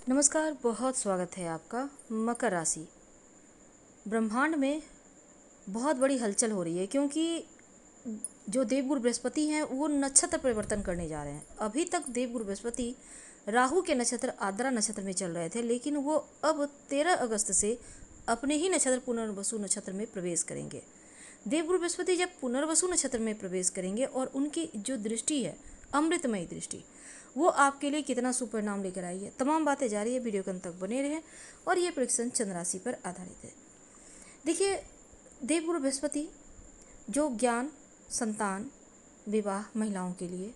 नमस्कार, बहुत स्वागत है आपका। मकर राशि, ब्रह्मांड में बहुत बड़ी हलचल हो रही है क्योंकि जो देवगुरु बृहस्पति हैं वो नक्षत्र परिवर्तन करने जा रहे हैं। अभी तक देवगुरु बृहस्पति राहु के नक्षत्र आद्रा नक्षत्र में चल रहे थे, लेकिन वो अब 13 अगस्त से अपने ही नक्षत्र पुनर्वसु नक्षत्र में प्रवेश करेंगे। देवगुरु बृहस्पति जब पुनर्वसु नक्षत्र में प्रवेश करेंगे और उनकी जो दृष्टि है अमृतमयी दृष्टि, वो आपके लिए कितना शुभ परिणाम लेकर आई है, तमाम बातें जारी है। वीडियो के अंत तक बने रहें और ये प्रेडिक्शन चंद्र राशि पर आधारित है। देखिए, देवगुरु बृहस्पति जो ज्ञान, संतान, विवाह, महिलाओं के लिए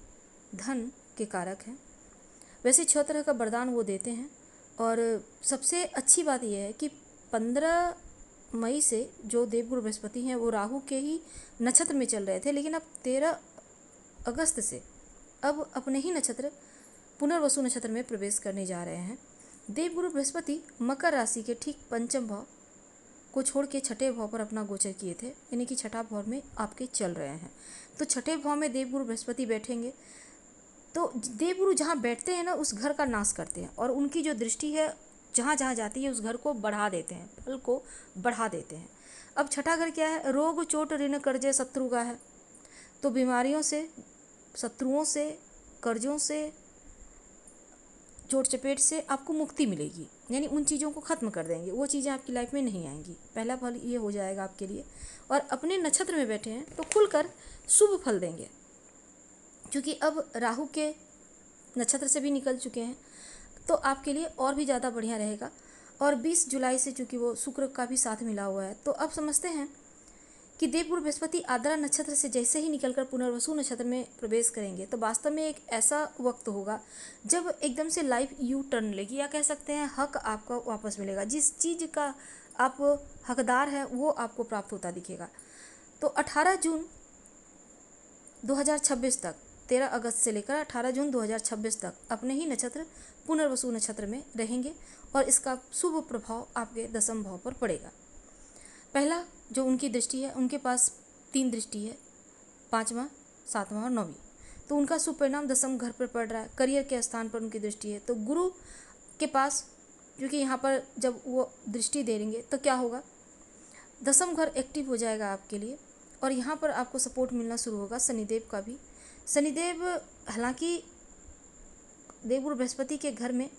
धन के कारक हैं। वैसे 6 तरह का वरदान वो देते हैं और सबसे अच्छी बात यह है कि 15 मई से जो देवगुरु बृहस्पति हैं वो राहु के ही नक्षत्र में चल रहे थे, लेकिन अब 13 अगस्त से अब अपने ही नक्षत्र पुनर्वसु नक्षत्र में प्रवेश करने जा रहे हैं। देवगुरु बृहस्पति मकर राशि के ठीक पंचम भाव को छोड़ के छठे भाव पर अपना गोचर किए थे, यानी कि छठा भाव में आपके चल रहे हैं। तो छठे भाव में देवगुरु बृहस्पति बैठेंगे तो देवगुरु जहाँ बैठते हैं ना, उस घर का नाश करते हैं और उनकी जो दृष्टि है जहाँ जहाँ जाती है उस घर को बढ़ा देते हैं, फल को बढ़ा देते हैं। अब छठा घर क्या है? रोग, चोट, ऋण, कर्जे, शत्रु का है। तो बीमारियों से, शत्रुओं से, कर्जों से, चोट चपेट से आपको मुक्ति मिलेगी, यानी उन चीज़ों को ख़त्म कर देंगे, वो चीज़ें आपकी लाइफ में नहीं आएंगी। पहला फल ये हो जाएगा आपके लिए। और अपने नक्षत्र में बैठे हैं तो खुलकर शुभ फल देंगे, क्योंकि अब राहु के नक्षत्र से भी निकल चुके हैं तो आपके लिए और भी ज़्यादा बढ़िया रहेगा। और 20 जुलाई से चूँकि वो शुक्र का भी साथ मिला हुआ है, तो अब समझते हैं कि देवगुरु बृहस्पति आद्रा नक्षत्र से जैसे ही निकलकर पुनर्वसु नक्षत्र में प्रवेश करेंगे तो वास्तव में एक ऐसा वक्त होगा जब एकदम से लाइफ यू टर्न लेगी, या कह सकते हैं हक आपका वापस मिलेगा। जिस चीज़ का आप हकदार हैं वो आपको प्राप्त होता दिखेगा। तो 18 जून 2026 तक, 13 अगस्त से लेकर 18 जून 2026 तक अपने ही नक्षत्र पुनर्वसु नक्षत्र में रहेंगे और इसका शुभ प्रभाव आपके दसम भाव पर पड़ेगा। पहला जो उनकी दृष्टि है, उनके पास 3 दृष्टि है, 5वां, 7वां और 9वीं। तो उनका शुभ परिणाम दसम घर पर पड़ रहा है। करियर के स्थान पर उनकी दृष्टि है। तो गुरु के पास, क्योंकि यहाँ पर जब वो दृष्टि दे देंगे तो क्या होगा, दसम घर एक्टिव हो जाएगा आपके लिए और यहाँ पर आपको सपोर्ट मिलना शुरू होगा शनिदेव का भी। शनिदेव हालांकि देवगुरु बृहस्पति के घर में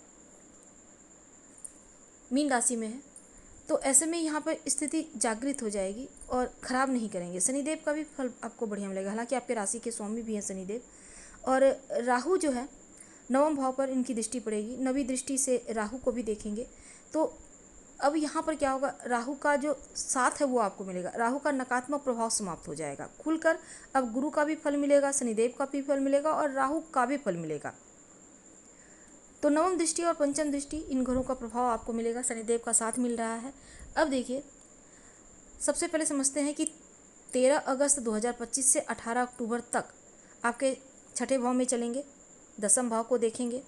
मीन राशि में है, तो ऐसे में यहाँ पर स्थिति जागृत हो जाएगी और ख़राब नहीं करेंगे। शनिदेव का भी फल आपको बढ़िया मिलेगा। हालांकि आपके राशि के स्वामी भी हैं शनिदेव। और राहु जो है 9वें भाव पर इनकी दृष्टि पड़ेगी, 9वीं दृष्टि से राहु को भी देखेंगे। तो अब यहाँ पर क्या होगा, राहु का जो साथ है वो आपको मिलेगा, राहु का नकारात्मक प्रभाव समाप्त हो जाएगा खुलकर। अब गुरु का भी फल मिलेगा, शनिदेव का भी फल मिलेगा और राहु का भी फल मिलेगा। तो 9वीं दृष्टि और पंचम दृष्टि, इन घरों का प्रभाव आपको मिलेगा, शनिदेव का साथ मिल रहा है। अब देखिए, सबसे पहले समझते हैं कि 13 अगस्त 2025 से 18 अक्टूबर तक आपके छठे भाव में चलेंगे, दसम भाव को देखेंगे।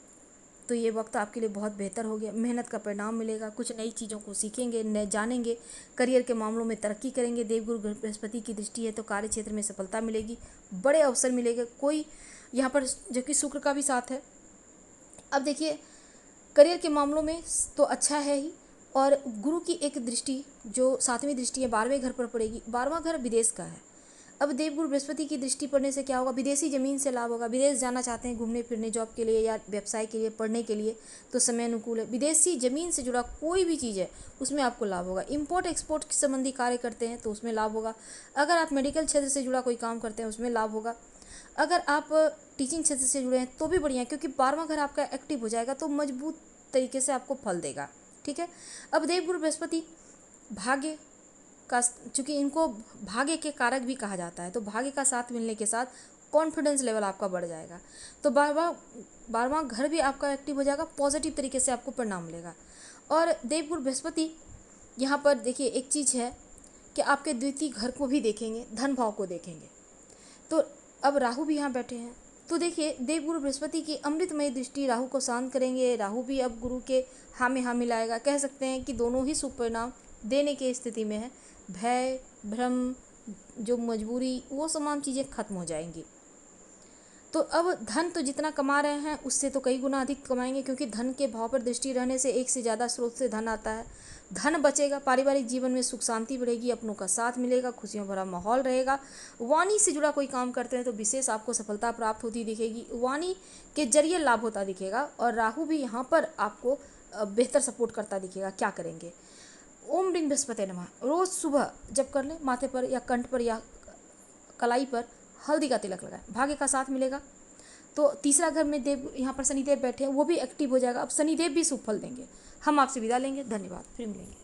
तो ये वक्त आपके लिए बहुत बेहतर हो गया। मेहनत का परिणाम मिलेगा, कुछ नई चीज़ों को सीखेंगे, नए जानेंगे, करियर के मामलों में तरक्की करेंगे। देवगुरु बृहस्पति की दृष्टि है तो कार्य क्षेत्र में सफलता मिलेगी, बड़े अवसर मिलेंगे। कोई यहाँ पर जो कि शुक्र का भी साथ है। अब देखिए, करियर के मामलों में तो अच्छा है ही, और गुरु की एक दृष्टि जो 7वीं दृष्टि है 12वें घर पर पड़ेगी। 12वां घर विदेश का है। अब देवगुरु बृहस्पति की दृष्टि पड़ने से क्या होगा, विदेशी ज़मीन से लाभ होगा। विदेश जाना चाहते हैं घूमने फिरने, जॉब के लिए या व्यवसाय के लिए, पढ़ने के लिए, तो समय अनुकूल है। विदेशी ज़मीन से जुड़ा कोई भी चीज़ है उसमें आपको लाभ होगा। इम्पोर्ट एक्सपोर्ट संबंधी कार्य करते हैं तो उसमें लाभ होगा। अगर आप मेडिकल क्षेत्र से जुड़ा कोई काम करते हैं उसमें लाभ होगा। अगर आप टीचिंग क्षेत्र से जुड़े हैं तो भी बढ़िया है, क्योंकि 12वां घर आपका एक्टिव हो जाएगा तो मजबूत तरीके से आपको फल देगा। ठीक है। अब देवगुरु बृहस्पति भाग्य का, चूँकि इनको भाग्य के कारक भी कहा जाता है, तो भाग्य का साथ मिलने के साथ कॉन्फिडेंस लेवल आपका बढ़ जाएगा। तो 12वां घर भी आपका एक्टिव हो जाएगा, पॉजिटिव तरीके से आपको परिणाम मिलेगा। और देवगुरु बृहस्पति यहाँ पर देखिए, एक चीज़ है कि आपके द्वितीय घर को भी देखेंगे, धन भाव को देखेंगे। तो अब राहु भी यहाँ बैठे हैं, तो देखिए देवगुरु बृहस्पति की अमृतमय दृष्टि राहु को शांत करेंगे। राहु भी अब गुरु के हाँ में हाँ मिलाएगा। कह सकते हैं कि दोनों ही शुभ परिणाम देने की स्थिति में है। भय, भ्रम, जो मजबूरी, वो तमाम चीज़ें खत्म हो जाएंगी। तो अब धन तो जितना कमा रहे हैं उससे तो कई गुना अधिक कमाएंगे, क्योंकि धन के भाव पर दृष्टि रहने से एक से ज़्यादा स्रोत से धन आता है। धन बचेगा, पारिवारिक जीवन में सुख शांति बढ़ेगी, अपनों का साथ मिलेगा, खुशियों भरा माहौल रहेगा। वाणी से जुड़ा कोई काम करते हैं तो विशेष आपको सफलता प्राप्त होती दिखेगी, वाणी के जरिए लाभ होता दिखेगा। और राहु भी यहाँ पर आपको बेहतर सपोर्ट करता दिखेगा। क्या करेंगे? ओम ह्रीं बृहस्पति नमः रोज़ सुबह जब कर लें, माथे पर या कंठ पर या कलाई पर हल्दी का तिलक लगाएं, भाग्य का साथ मिलेगा। तो तीसरा घर में देव, यहाँ पर शनिदेव बैठे हैं, वो भी एक्टिव हो जाएगा। अब शनिदेव भी शुभ फल देंगे। हम आपसे विदा लेंगे, धन्यवाद, फिर मिलेंगे।